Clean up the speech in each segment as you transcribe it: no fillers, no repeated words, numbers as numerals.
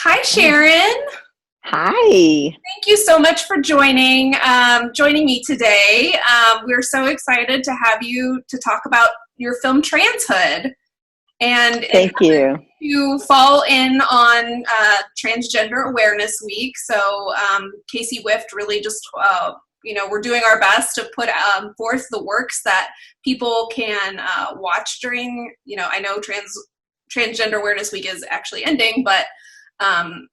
Hi, Sharon. Hi. Thank you so much for joining me today. We're so excited to have you to talk about your film Transhood, and it Thank happened you. to fall in on Transgender Awareness Week. So Casey Wift really just we're doing our best to put forth the works that people can watch during. I know Transgender Awareness Week is actually ending, but um,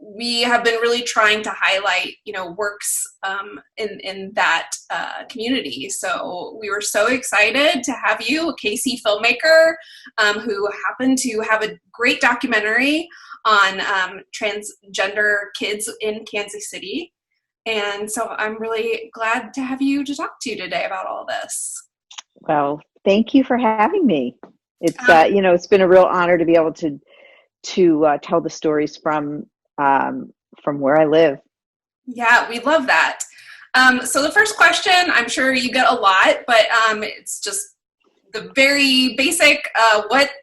we have been really trying to highlight, works in that community. So we were so excited to have you, a KC filmmaker, who happened to have a great documentary on transgender kids in Kansas City. And so I'm really glad to have you to talk to today about all this. Well, thank you for having me. It's Um, it's been a real honor to be able to tell the stories from where I live. yeah, we love that. So the first question, I'm sure you get a lot, but it's just the very basic.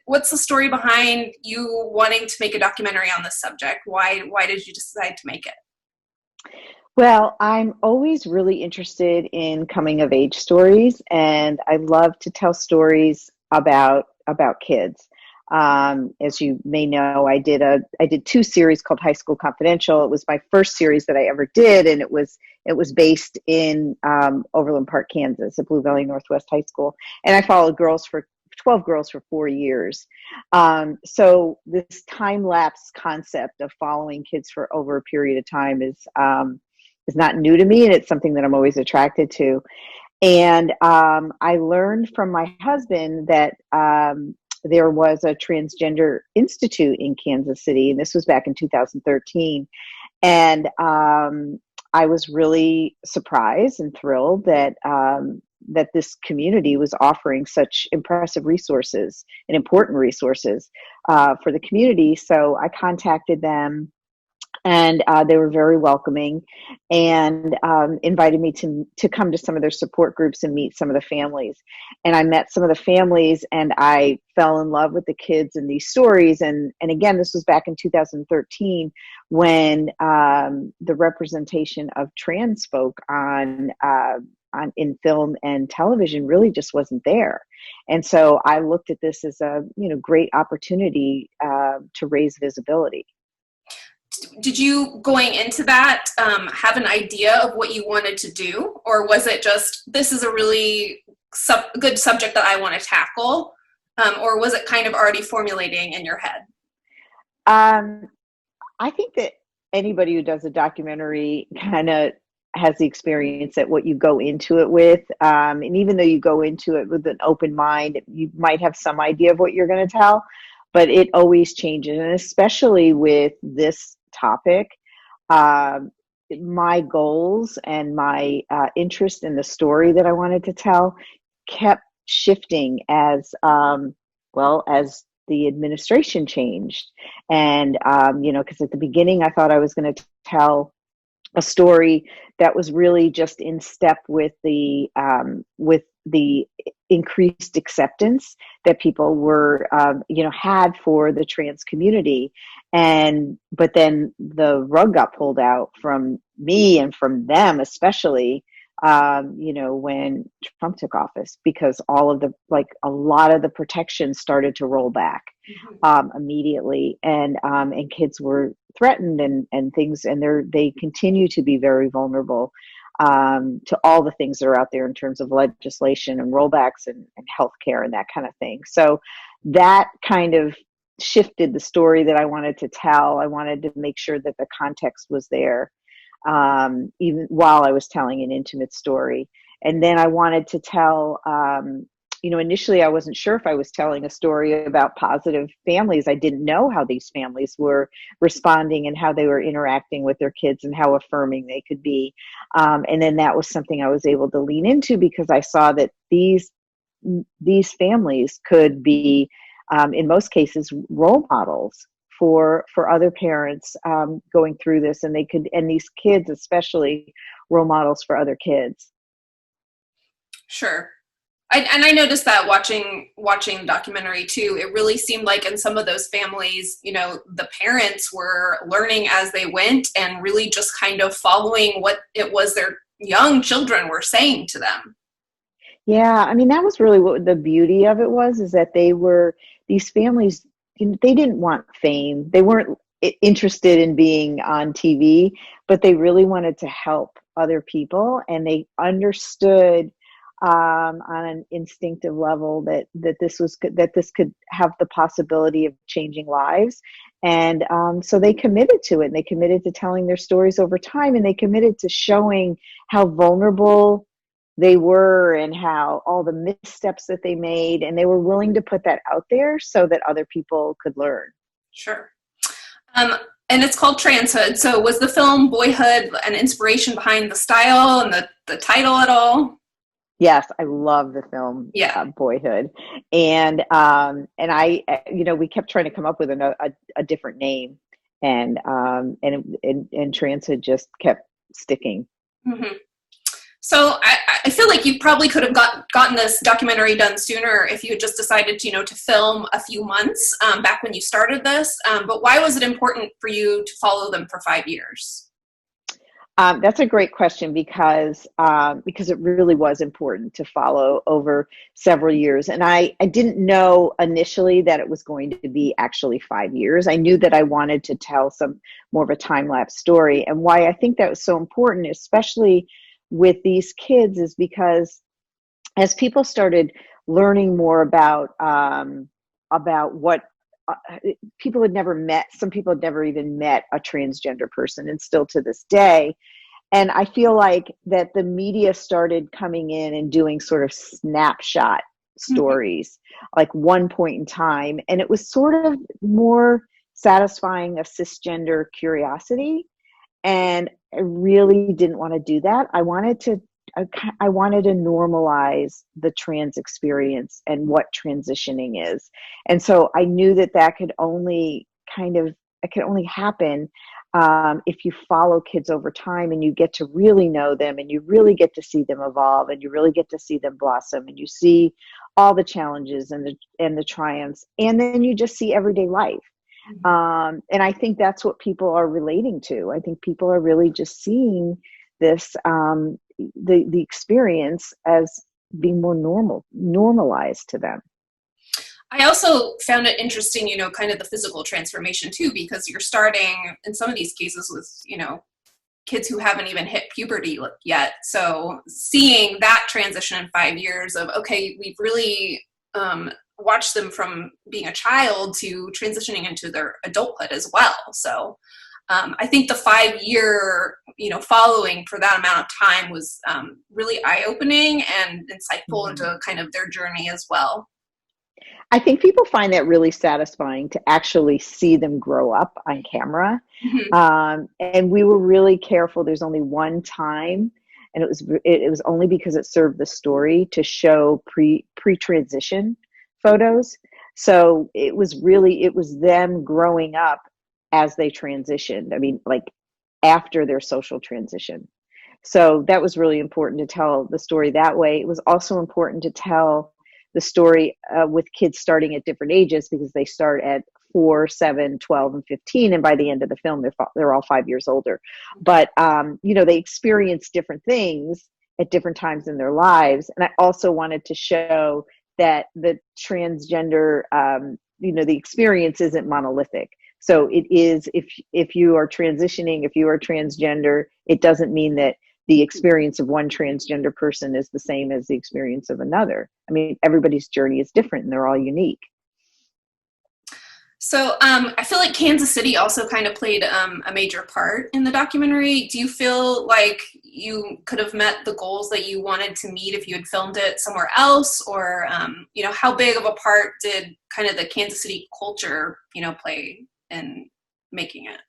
What's the story behind you wanting to make a documentary on this subject? Why did you decide to make it? Well, I'm always really interested in coming of age stories, and I love to tell stories about kids. As you may know, I did two series called High School Confidential. It was my first series that I ever did, and it was based in Overland Park, Kansas, at Blue Valley Northwest High School, and I followed 12 girls for 4 years. So this time lapse concept of following kids for over a period of time is not new to me, and it's something that I'm always attracted to. And I learned from my husband that there was a transgender institute in Kansas City, and this was back in 2013. And I was really surprised and thrilled that this community was offering such impressive resources and important resources for the community. So I contacted them, and they were very welcoming, and invited me to come to some of their support groups and meet some of the families. And I met some of the families, and I fell in love with the kids and these stories. And again, this was back in 2013, when the representation of trans folk on in film and television really just wasn't there. And so I looked at this as a great opportunity to raise visibility. Did you, going into that, have an idea of what you wanted to do, or was it just this is a really good subject that I want to tackle, or was it kind of already formulating in your head? Um, I think that anybody who does a documentary kind of has the experience that what you go into it with, and even though you go into it with an open mind, you might have some idea of what you're going to tell, but it always changes, and especially with this topic, um, my goals and my interest in the story that I wanted to tell kept shifting as the administration changed. And because at the beginning I thought I was going to tell a story that was really just in step with the increased acceptance that people were had for the trans community. And but then the rug got pulled out from me and from them, especially when Trump took office, because a lot of the protections started to roll back immediately, and kids were threatened, and things, and they continue to be very vulnerable to all the things that are out there in terms of legislation and rollbacks and healthcare and that kind of thing. So that kind of shifted the story that I wanted to tell. I wanted to make sure that the context was there, even while I was telling an intimate story. And then I wanted to tell, initially I wasn't sure if I was telling a story about positive families. I didn't know how these families were responding and how they were interacting with their kids and how affirming they could be. And then that was something I was able to lean into, because I saw that these families could be, in most cases, role models for other parents going through this, and these kids especially, role models for other kids. Sure. And I noticed that watching the documentary too. It really seemed like in some of those families, you know, the parents were learning as they went and really just kind of following what it was their young children were saying to them. Yeah, I mean, that was really what the beauty of it was, is that these families, they didn't want fame. They weren't interested in being on TV, but they really wanted to help other people, and they understood on an instinctive level that this could have the possibility of changing lives. And so they committed to it, and they committed to telling their stories over time, and they committed to showing how vulnerable they were and how all the missteps that they made, and they were willing to put that out there so that other people could learn. Sure. Um, and it's called Transhood. So was the film Boyhood an inspiration behind the style and the title at all? Yes, I love the film Yeah. Boyhood, and I, we kept trying to come up with a different name, and Transhood just kept sticking. Mm-hmm. So I feel like you probably could have gotten this documentary done sooner if you had just decided to, to film a few months back when you started this. But why was it important for you to follow them for 5 years? That's a great question, because it really was important to follow over several years. And I didn't know initially that it was going to be actually 5 years. I knew that I wanted to tell some more of a time-lapse story. And why I think that was so important, especially with these kids, is because as people started learning more about what people had never met, some people had never even met a transgender person, and still to this day. And I feel like that the media started coming in and doing sort of snapshot stories, like one point in time. And it was sort of more satisfying a cisgender curiosity. And I really didn't want to do that. I wanted to normalize the trans experience and what transitioning is. And so I knew that could only happen if you follow kids over time, and you get to really know them, and you really get to see them evolve, and you really get to see them blossom, and you see all the challenges and the triumphs, and then you just see everyday life. And I think that's what people are relating to. I think people are really just seeing this, the experience as being more normalized to them. I also found it interesting, kind of the physical transformation too, because you're starting in some of these cases with, kids who haven't even hit puberty yet. So seeing that transition in 5 years of, okay, we've really watched them from being a child to transitioning into their adulthood as well. So I think the 5 year, following for that amount of time was really eye-opening and insightful into kind of their journey as well. I think people find that really satisfying, to actually see them grow up on camera. And we were really careful. There's only one time, and it was only because it served the story, to show pre-transition photos. So it was them growing up as they transitioned. I mean, like after their social transition. So that was really important to tell the story that way. It was also important to tell the story with kids starting at different ages, because they start at 4, 7, 12, and 15. And by the end of the film, they're all 5 years older. But, they experience different things at different times in their lives. And I also wanted to show that the transgender, the experience isn't monolithic. So it is, if you are transitioning, if you are transgender, it doesn't mean that the experience of one transgender person is the same as the experience of another. I mean, everybody's journey is different, and they're all unique. So I feel like Kansas City also kind of played a major part in the documentary. Do you feel like you could have met the goals that you wanted to meet if you had filmed it somewhere else? Or, how big of a part did kind of the Kansas City culture, play in making it?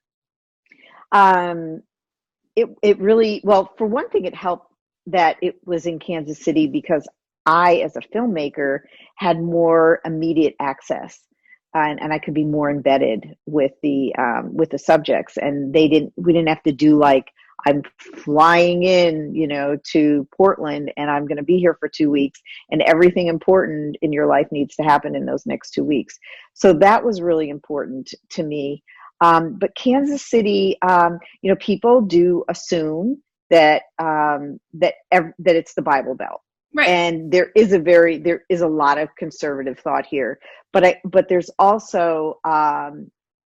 It really, well, for one thing, it helped that it was in Kansas City, because I, as a filmmaker, had more immediate access, and I could be more embedded with the subjects, and we didn't have to do like I'm flying in, to Portland, and I'm going to be here for 2 weeks, and everything important in your life needs to happen in those next 2 weeks. So that was really important to me. But Kansas City, people do assume that that it's the Bible Belt. Right. And there is a lot of conservative thought here, but there's also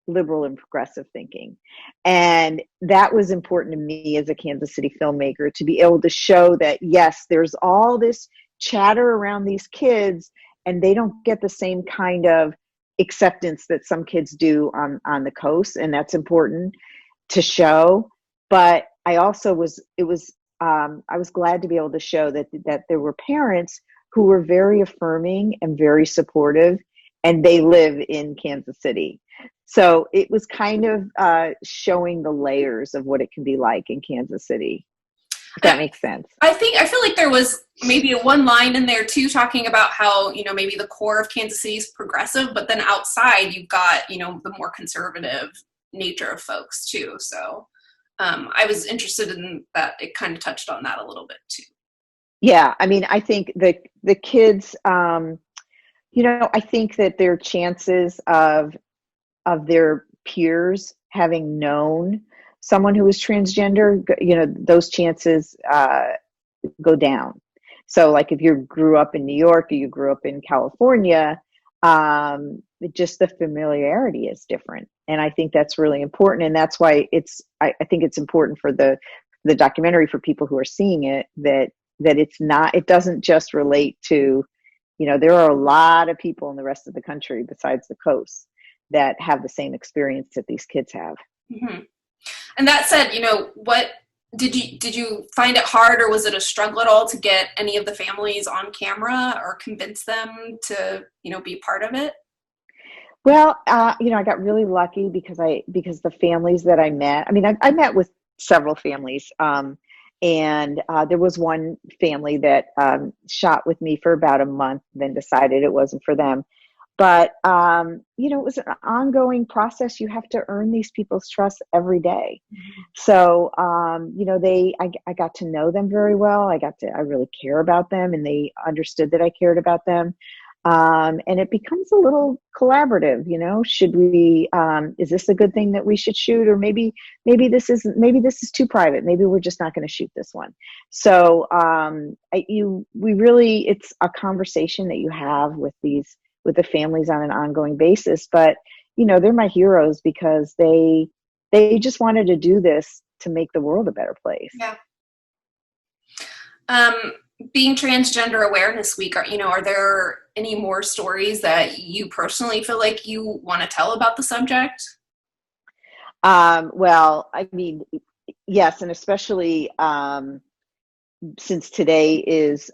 liberal and progressive thinking. And that was important to me as a Kansas City filmmaker, to be able to show that, yes, there's all this chatter around these kids, and they don't get the same kind of acceptance that some kids do on the coast. And that's important to show. But I also I was glad to be able to show that there were parents who were very affirming and very supportive, and they live in Kansas City. So it was kind of showing the layers of what it can be like in Kansas City. If that makes sense. I feel like there was maybe one line in there too, talking about how, maybe the core of Kansas City is progressive, but then outside you've got, the more conservative nature of folks too. So I was interested in that. It kind of touched on that a little bit too. Yeah. I mean, I think the kids, I think that their chances of their peers having known someone who was transgender, those chances go down. So like if you grew up in New York or you grew up in California, just the familiarity is different. And I think that's really important. And that's why I think it's important for the documentary, for people who are seeing it, that it doesn't just relate to, there are a lot of people in the rest of the country besides the coast that have the same experience that these kids have. Mm-hmm. And that said, what did you find it hard, or was it a struggle at all to get any of the families on camera or convince them to, be part of it? Well, I got really lucky because the families that I met, I met with several families, and there was one family that shot with me for about a month, then decided it wasn't for them. But, it was an ongoing process. You have to earn these people's trust every day. So, I got to know them very well. I really care about them, and they understood that I cared about them. And it becomes a little collaborative, should we, is this a good thing that we should shoot? Or maybe this is too private. Maybe we're just not going to shoot this one. So, it's a conversation that you have with the families on an ongoing basis, but they're my heroes because they just wanted to do this to make the world a better place. Yeah. Being Transgender Awareness Week, are there any more stories that you personally feel like you want to tell about the subject? Well, yes, and especially since today is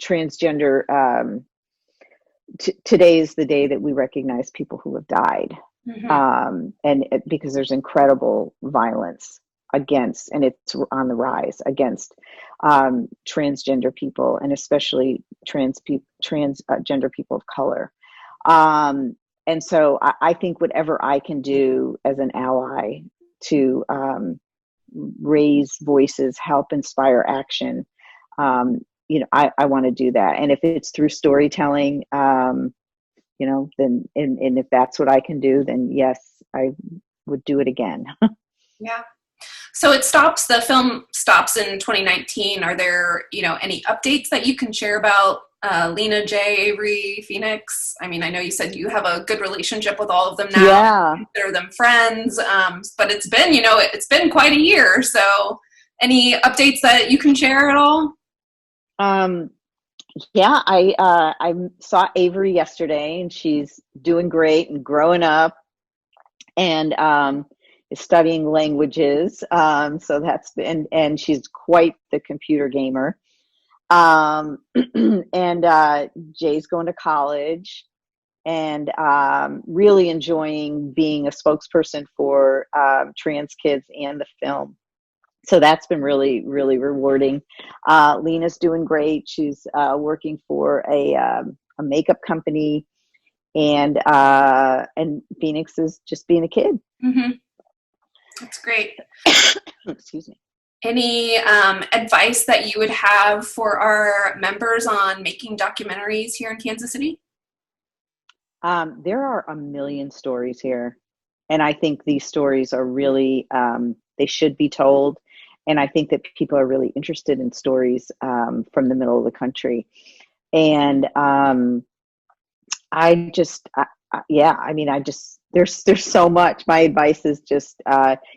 transgender. Today is the day that we recognize people who have died, and because there's incredible violence against, and it's on the rise against transgender people, and especially transgender people of color. And so I think whatever I can do as an ally to raise voices, help inspire action, I want to do that. And if it's through storytelling, then, and if that's what I can do, then yes, I would do it again. Yeah. So the film stops in 2019. Are there, any updates that you can share about Lena, Jay, Avery, Phoenix? I know you said you have a good relationship with all of them now. Yeah. You consider them friends. But it's been, it's been quite a year. So any updates that you can share at all? Yeah, I saw Avery yesterday, and she's doing great and growing up, and is studying languages. So and she's quite the computer gamer. And Jay's going to college, and really enjoying being a spokesperson for trans kids and the film. So that's been really, really rewarding. Lena's doing great. She's working for a makeup company, and Phoenix is just being a kid. Mm-hmm. That's great. Excuse me. Any advice that you would have for our members on making documentaries here in Kansas City? There are a million stories here, and I think these stories are really, they should be told. And I think that people are really interested in stories from the middle of the country. And yeah, I mean, there's so much. My advice is just,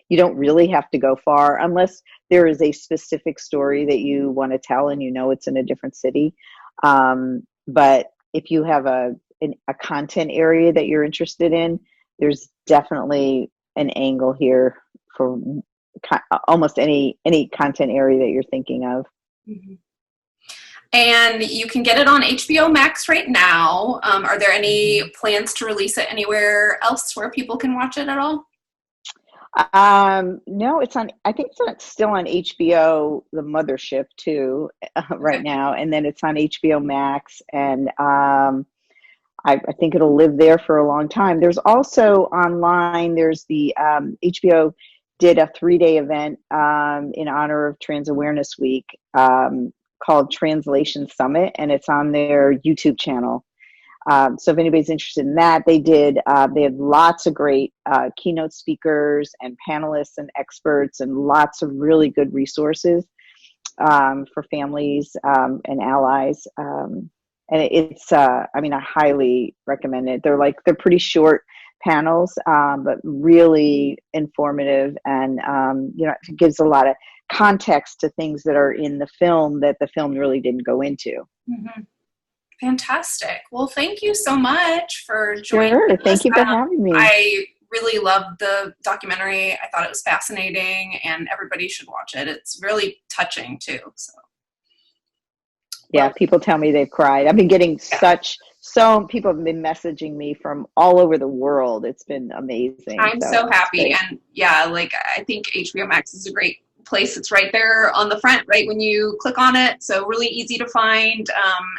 you don't really have to go far unless there is a specific story that you want to tell and you know it's in a different city. But if you have a content area that you're interested in, there's definitely an angle here for almost any content area that you're thinking of. Mm-hmm. And you can get it on HBO Max right now. Are there any plans to release it anywhere else where people can watch it at all? No, I think still on HBO, the mothership too, right now. And then it's on HBO Max. And I think it'll live there for a long time. There's also online, there's the HBO did a 3-day event in honor of Trans Awareness Week called Translation Summit, and it's on their YouTube channel. So if anybody's interested in that, they had lots of great keynote speakers and panelists and experts and lots of really good resources for families and allies. And it's, I mean, I highly recommend it. They're pretty short panels, but really informative, and it gives a lot of context to things that are in the film that the film really didn't go into. Mm-hmm. Fantastic. Well, thank you so much for joining us. Thank you for having me. I really loved the documentary. I thought it was fascinating, and everybody should watch it. It's really touching too. So. Yeah, people tell me they've cried. I've been getting people have been messaging me from all over the world. It's been amazing. I'm so happy. And yeah, I think HBO Max is a great place. It's right there on the front, right when you click on it. So really easy to find.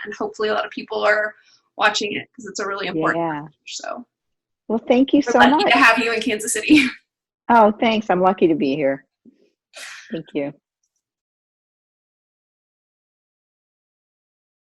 And hopefully a lot of people are watching it because it's a really important message. So. Well, thank you so much. We're lucky to have you in Kansas City. Oh, thanks. I'm lucky to be here. Thank you.